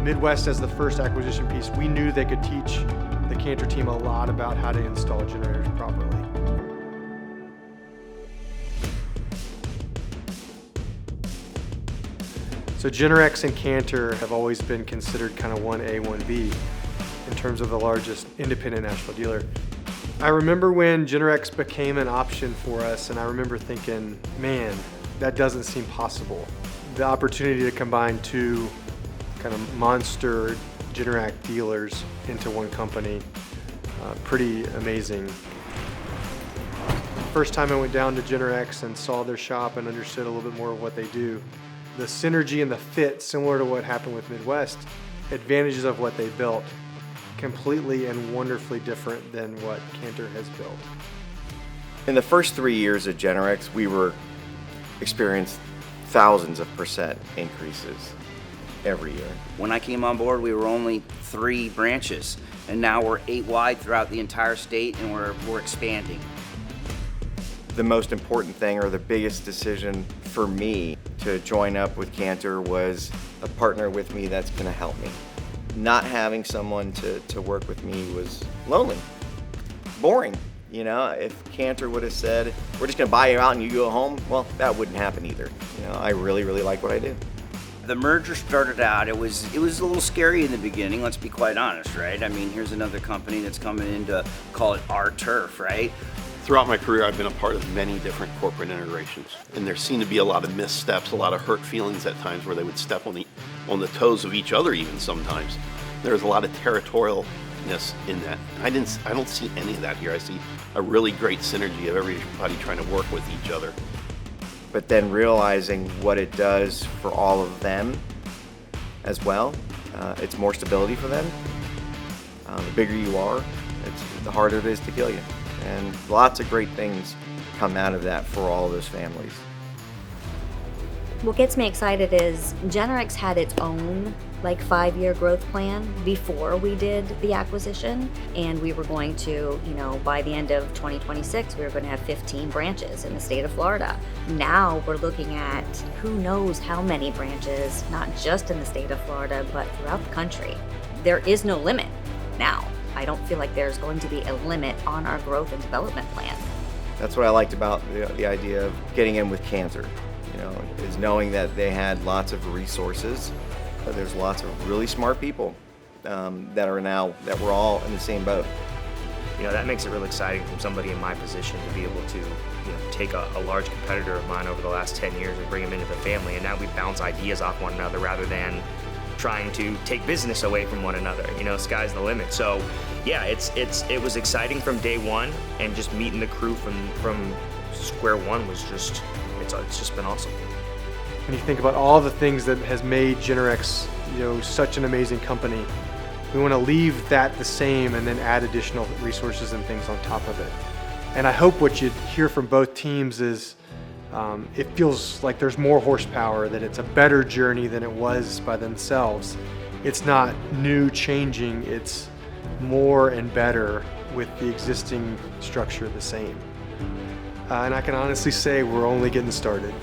Midwest as the first acquisition piece, we knew they could teach the Cantor team a lot about how to install generators properly. So GenerX and Cantor have always been considered kind of 1A, 1B in terms of the largest independent national dealer. I remember when GenerX became an option for us, and I remember thinking, man, that doesn't seem possible. The opportunity to combine two kind of monster GenerX dealers into one company, pretty amazing. First time I went down to GenerX and saw their shop and understood a little bit more of what they do. The synergy and the fit, similar to what happened with Midwest, advantages of what they built, completely and wonderfully different than what Cantor has built. In the first 3 years at GenerX, we experienced thousands of % increases every year. When I came on board, we were only 3 branches, and now we're 8 wide throughout the entire state, and we're expanding. The most important thing, or the biggest decision for me to join up with Cantor, was a partner with me that's going to help me. Not having someone to work with me was lonely, boring. You know, if Cantor would have said, we're just going to buy you out and you go home, well, that wouldn't happen either. You know, I really like what I do. The merger started out, it was a little scary in the beginning, let's be quite honest, right? I mean, here's another company that's coming in to call it our turf, right? Throughout my career, I've been a part of many different corporate integrations, and there seemed to be a lot of missteps, a lot of hurt feelings at times where they would step on the toes of each other even sometimes. There's a lot of territorialness in that. I don't see any of that here. I see a really great synergy of everybody trying to work with each other. But then realizing what it does for all of them as well, it's more stability for them. The bigger you are, the harder it is to kill you. And lots of great things come out of that for all of those families. What gets me excited is GenerX had its own 5-year growth plan before we did the acquisition, and we were going to, by the end of 2026, we were going to have 15 branches in the state of Florida. Now we're looking at who knows how many branches, not just in the state of Florida, but throughout the country. There is no limit now. I don't feel like there's going to be a limit on our growth and development plan. That's what I liked about the idea of getting in with Cantor, is knowing that they had lots of resources. There's lots of really smart people that we're all in the same boat. That makes it real exciting from somebody in my position to be able to take a large competitor of mine over the last 10 years and bring him into the family, and now we bounce ideas off one another rather than trying to take business away from one another. Sky's the limit. So yeah, it was exciting from day one, and just meeting the crew from square one was it's just been awesome. When you think about all the things that has made GenerX, such an amazing company, we want to leave that the same and then add additional resources and things on top of it. And I hope what you hear from both teams is it feels like there's more horsepower, that it's a better journey than it was by themselves. It's not new changing, it's more and better with the existing structure the same. And I can honestly say we're only getting started.